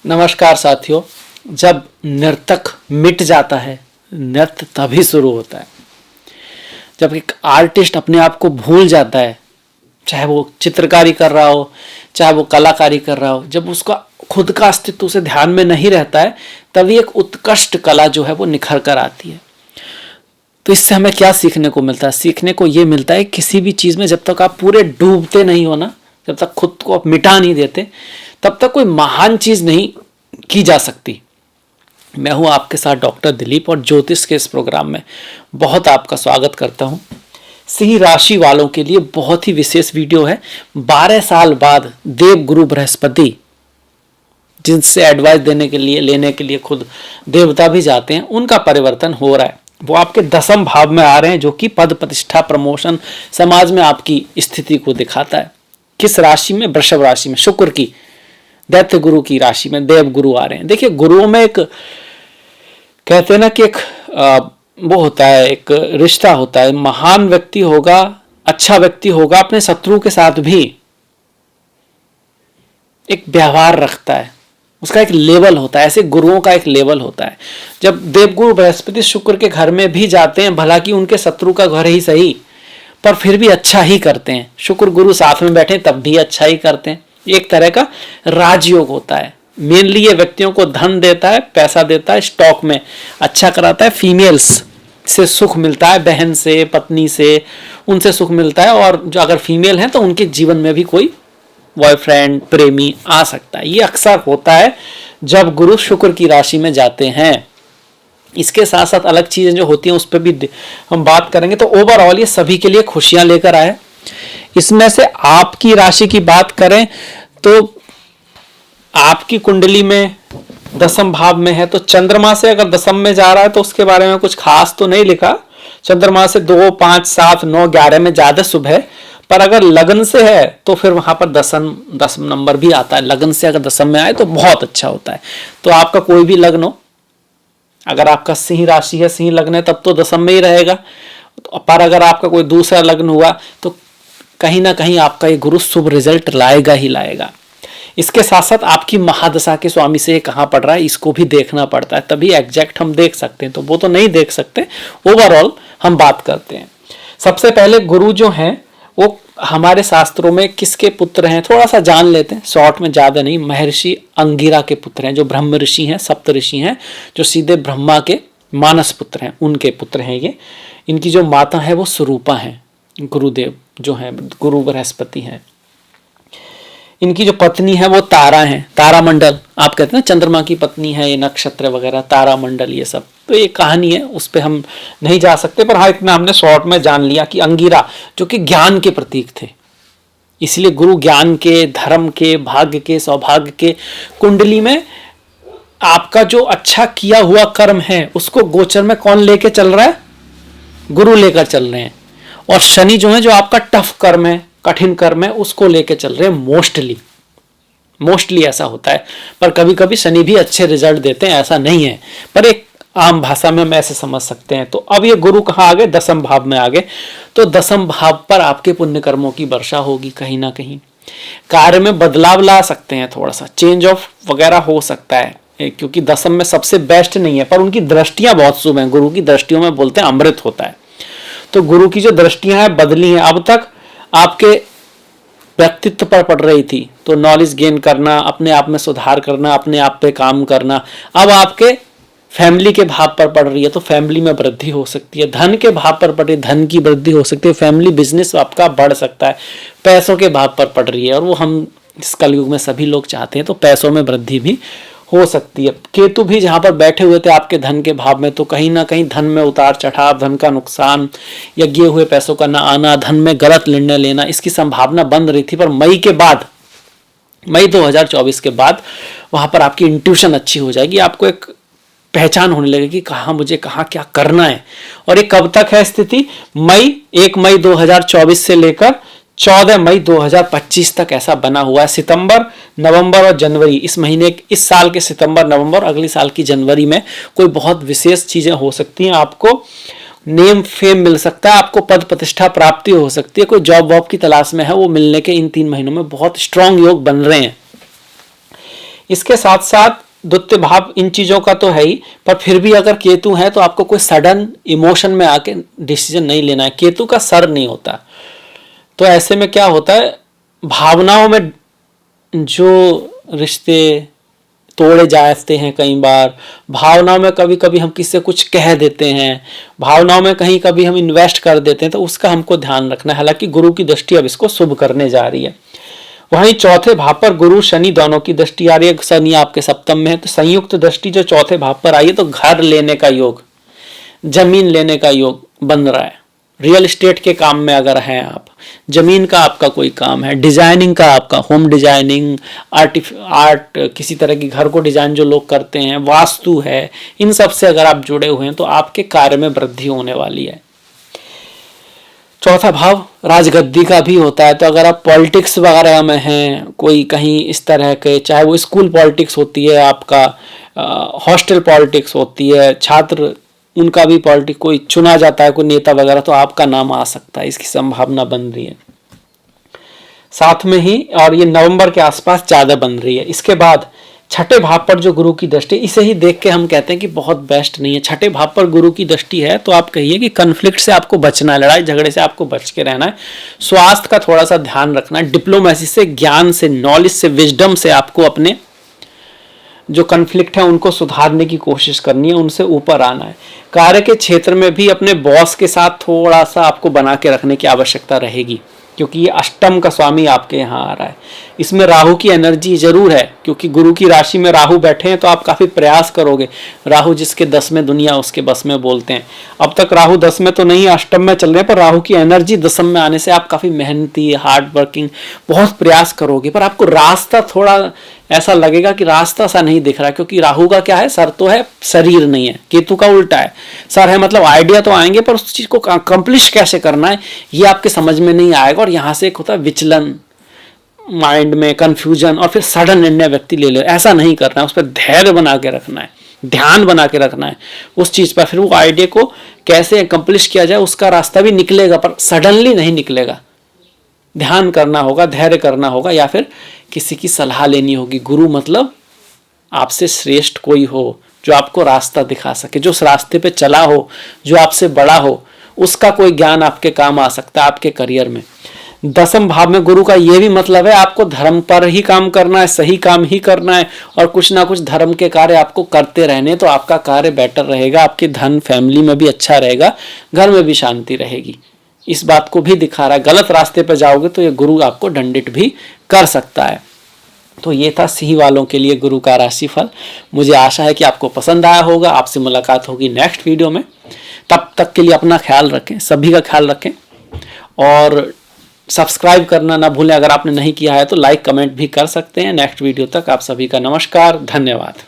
नमस्कार साथियों। जब नर्तक मिट जाता है, नृत्य तभी शुरू होता है। जब एक आर्टिस्ट अपने आप को भूल जाता है, चाहे वो चित्रकारी कर रहा हो, चाहे वो कलाकारी कर रहा हो, जब उसका खुद का अस्तित्व उसे ध्यान में नहीं रहता है, तभी एक उत्कृष्ट कला जो है वो निखर कर आती है। तो इससे हमें क्या सीखने को मिलता है? सीखने को ये मिलता है किसी भी चीज़ में जब तक आप पूरे डूबते नहीं हो ना, जब तक खुद को आप मिटा नहीं देते, तब तक कोई महान चीज़ नहीं की जा सकती। मैं हूं आपके साथ डॉक्टर दिलीप और ज्योतिष के इस प्रोग्राम में बहुत आपका स्वागत करता हूं। सिंह राशि वालों के लिए बहुत ही विशेष वीडियो है। 12 साल बाद देव गुरु बृहस्पति, जिनसे एडवाइस लेने के लिए खुद देवता भी जाते हैं, उनका परिवर्तन हो रहा है। वो आपके 10वें भाव में आ रहे हैं, जो कि पद प्रतिष्ठा प्रमोशन समाज में आपकी स्थिति को दिखाता है। किस राशि में? वृषभ राशि में, शुक्र की दैत्य गुरु की राशि में देव गुरु आ रहे हैं। देखिए, गुरुओं में एक कहते हैं ना कि एक वो होता है, एक रिश्ता होता है। महान व्यक्ति होगा, अच्छा व्यक्ति होगा, अपने शत्रु के साथ भी एक व्यवहार रखता है, उसका एक लेवल होता है। ऐसे गुरुओं का एक लेवल होता है। जब देवगुरु बृहस्पति शुक्र के घर में भी जाते हैं, भला कि उनके शत्रु का घर ही सही, पर फिर भी अच्छा ही करते हैं। शुक्र गुरु साथ में बैठे तब भी अच्छा ही करते हैं। एक तरह का राजयोग होता है। मेनली ये व्यक्तियों को धन देता है, पैसा देता है, स्टॉक में अच्छा कराता है। फीमेल्स से सुख मिलता है, बहन से, पत्नी से, उनसे सुख मिलता है। और जो अगर फीमेल हैं तो उनके जीवन में भी कोई बॉयफ्रेंड, प्रेमी आ सकता है। ये अक्सर होता है जब गुरु शुक्र की राशि में जाते हैं। इसके साथ साथ अलग चीजें जो होती हैं उस पर भी हम बात करेंगे। तो ओवरऑल ये सभी के लिए खुशियां लेकर आए। इसमें से आपकी राशि की बात करें तो आपकी कुंडली में 10वें भाव में है, तो चंद्रमा से अगर 10वें में जा रहा है तो उसके बारे में कुछ खास तो नहीं लिखा। चंद्रमा से 2, 5, 7, 9, 11 में ज्यादा शुभ है। पर अगर लगन से है तो फिर वहां पर 10 नंबर भी आता है। लगन से अगर 10वें में आए तो बहुत अच्छा होता है। तो आपका कोई भी लग्न हो, अगर आपका सिंह राशि है, सिंह लग्न है, तब तो 10वें में ही रहेगा। पर अगर आपका कोई दूसरा लग्न हुआ तो कहीं ना कहीं आपका ये गुरु शुभ रिजल्ट लाएगा ही लाएगा। इसके साथ साथ आपकी महादशा के स्वामी से कहाँ पड़ रहा है, इसको भी देखना पड़ता है, तभी एग्जैक्ट हम देख सकते हैं। तो वो तो नहीं देख सकते, ओवरऑल हम बात करते हैं। सबसे पहले गुरु जो हैं वो हमारे शास्त्रों में किसके पुत्र हैं थोड़ा सा जान लेते हैं, शॉर्ट में, ज्यादा नहीं। महर्षि अंगिरा के पुत्र हैं, जो ब्रह्म ऋषि हैं, सप्त ऋषि हैं, जो सीधे ब्रह्मा के मानस पुत्र हैं, उनके पुत्र हैं ये। इनकी जो माता है वो स्वरूपा है। गुरुदेव जो है गुरु बृहस्पति हैं। इनकी जो पत्नी है वो तारा है, तारामंडल आप कहते हैं ना, चंद्रमा की पत्नी है, ये नक्षत्र वगैरह, तारामंडल, ये सब। तो ये कहानी है, उस पर हम नहीं जा सकते, पर हाँ इतना हमने शॉर्ट में जान लिया कि अंगिरा जो कि ज्ञान के प्रतीक थे, इसलिए गुरु ज्ञान के, धर्म के, भाग्य के, सौभाग्य के। कुंडली में आपका जो अच्छा किया हुआ कर्म है उसको गोचर में कौन लेके चल रहा है? गुरु लेकर चल रहे हैं। और शनि जो है, जो आपका टफ कर्म है, कठिन कर्म है, उसको लेके चल रहे हैं। मोस्टली ऐसा होता है, पर कभी कभी शनि भी अच्छे रिजल्ट देते हैं, ऐसा नहीं है, पर एक आम भाषा में हम ऐसे समझ सकते हैं। तो अब ये गुरु कहाँ आ गए? 10वें भाव में आ गए। तो 10वें भाव पर आपके पुण्य कर्मों की वर्षा होगी। कहीं ना कहीं कार्य में बदलाव ला सकते हैं, थोड़ा सा चेंज ऑफ वगैरह हो सकता है, क्योंकि 10वें में सबसे बेस्ट नहीं है, पर उनकी दृष्टियां बहुत शुभ हैं। गुरु की दृष्टियों में बोलते हैं अमृत होता है। तो गुरु की जो दृष्टियां हैं बदली हैं। अब तक आपके व्यक्तित्व पर पड़ रही थी, तो नॉलेज गेन करना, अपने आप में सुधार करना, अपने आप पे काम करना। अब आपके फैमिली के भाव पर पड़ रही है, तो फैमिली में वृद्धि हो सकती है। धन के भाव पर पड़ रही है, धन की वृद्धि हो सकती है। फैमिली बिजनेस आपका बढ़ सकता है। पैसों के भाव पर पड़ रही है, और वो हम इस कलयुग में सभी लोग चाहते हैं, तो पैसों में वृद्धि भी हो सकती है। केतु भी जहां पर बैठे हुए थे आपके धन के भाव में, तो कहीं ना कहीं धन में उतार चढ़ाव, धन का नुकसान, या किए हुए पैसों का ना आना, धन में गलत निर्णय लेना, इसकी संभावना बन रही थी। पर मई 2024 के बाद वहां पर आपकी इंट्यूशन अच्छी हो जाएगी। आपको एक पहचान होने लगेगी कि कहाँ मुझे कहाँ क्या करना है। और ये कब तक है स्थिति? 1 मई 2024 से लेकर 14 मई 2025 तक ऐसा बना हुआ है। सितंबर, नवंबर और जनवरी, इस महीने, इस साल के सितंबर, नवंबर, अगली साल की जनवरी में कोई बहुत विशेष चीजें हो सकती हैं। आपको नेम फेम मिल सकता है, आपको पद प्रतिष्ठा प्राप्ति हो सकती है। कोई जॉब वॉब की तलाश में है, वो मिलने के इन 3 महीनों में बहुत स्ट्रांग योग बन रहे हैं। इसके साथ साथ द्वितीय भाव इन चीजों का तो है ही, पर फिर भी अगर केतु है तो आपको कोई सडन इमोशन में आके डिसीजन नहीं लेना है। केतु का सर नहीं होता, तो ऐसे में क्या होता है, भावनाओं में जो रिश्ते तोड़े जाते हैं, कई बार भावनाओं में कभी कभी हम किसी से कुछ कह देते हैं, भावनाओं में कहीं कभी हम इन्वेस्ट कर देते हैं, तो उसका हमको ध्यान रखना है। हालांकि गुरु की दृष्टि अब इसको शुभ करने जा रही है। वहीं चौथे भाव पर गुरु शनि दोनों की दृष्टि आ रही है। शनि आपके सप्तम में है, तो संयुक्त दृष्टि जो चौथे भाव पर आई है, तो घर लेने का योग, जमीन लेने का योग बन रहा है। रियल एस्टेट के काम में अगर हैं आप, जमीन का आपका कोई काम है, डिजाइनिंग का आपका, होम डिजाइनिंग, आर्ट, किसी तरह की घर को डिजाइन जो लोग करते हैं, वास्तु है, इन सब से अगर आप जुड़े हुए हैं तो आपके कार्य में वृद्धि होने वाली है। चौथा भाव राजगद्दी का भी होता है, तो अगर आप पॉलिटिक्स वगैरह में हैं, कोई कहीं इस तरह के, चाहे वो स्कूल पॉलिटिक्स होती है, आपका हॉस्टल पॉलिटिक्स होती है, छात्र उनका भी पॉलिटिक्स, कोई चुना जाता है कोई नेता वगैरह, तो आपका नाम आ सकता है, इसकी संभावना बन रही है साथ में ही। और ये नवंबर के आसपास ज्यादा बन रही है। इसके बाद छठे भाव पर जो गुरु की दृष्टि, इसे ही देख के हम कहते हैं कि बहुत बेस्ट नहीं है। छठे भाव पर गुरु की दृष्टि है तो आप कहिए कि कन्फ्लिक्ट से आपको बचना है, लड़ाई झगड़े से आपको बच के रहना है, स्वास्थ्य का थोड़ा सा ध्यान रखना है, डिप्लोमेसी से, ज्ञान से, नॉलेज से, विजडम से आपको अपने जो कन्फ्लिक्ट है उनको सुधारने की कोशिश करनी है, उनसे ऊपर आना है। कार्य के क्षेत्र में भी अपने बॉस के साथ थोड़ा सा आपको बना के रखने की आवश्यकता रहेगी, क्योंकि ये अष्टम का स्वामी आपके यहाँ आ रहा है। इसमें राहु की एनर्जी जरूर है, क्योंकि गुरु की राशि में राहु बैठे हैं, तो आप काफी प्रयास करोगे। राहु जिसके 10 में दुनिया उसके बस में बोलते हैं। अब तक राहु 10 में तो नहीं, अष्टम में चल रहे हैं, पर राहु की एनर्जी 10 में आने से आप काफी मेहनती, हार्ड वर्किंग, बहुत प्रयास करोगे, पर आपको रास्ता थोड़ा ऐसा लगेगा कि रास्ता सा नहीं दिख रहा, क्योंकि राहु का क्या है, सर तो है, शरीर नहीं है। केतु का उल्टा है, सर है, मतलब आइडिया तो आएंगे, पर उस चीज को अकम्प्लिश कैसे करना है ये आपके समझ में नहीं आएगा, और यहाँ से एक होता है विचलन, माइंड में कंफ्यूजन, और फिर सडन निर्णय व्यक्ति ले ले। ऐसा नहीं करना है, उस पर धैर्य बना के रखना है, ध्यान बना के रखना है उस चीज पर। फिर वो आइडिया को कैसे अकम्प्लिश किया जाए उसका रास्ता भी निकलेगा, पर सडनली नहीं निकलेगा। ध्यान करना होगा, धैर्य करना होगा, या फिर किसी की सलाह लेनी होगी। गुरु मतलब आपसे श्रेष्ठ कोई हो, जो आपको रास्ता दिखा सके, जो उस रास्ते पे चला हो, जो आपसे बड़ा हो, उसका कोई ज्ञान आपके काम आ सकता है आपके करियर में। 10वें भाव में गुरु का ये भी मतलब है आपको धर्म पर ही काम करना है, सही काम ही करना है, और कुछ ना कुछ धर्म के कार्य आपको करते रहने, तो आपका कार्य बेटर रहेगा, आपके धन फैमिली में भी अच्छा रहेगा, घर में भी शांति रहेगी। इस बात को भी दिखा रहा है। गलत रास्ते पर जाओगे तो ये गुरु आपको दंडित भी कर सकता है। तो ये था सिंह वालों के लिए गुरु का राशिफल। मुझे आशा है कि आपको पसंद आया होगा। आपसे मुलाकात होगी नेक्स्ट वीडियो में। तब तक के लिए अपना ख्याल रखें, सभी का ख्याल रखें, और सब्सक्राइब करना ना भूलें। अगर आपने नहीं किया है तो लाइक कमेंट भी कर सकते हैं। नेक्स्ट वीडियो तक आप सभी का नमस्कार, धन्यवाद।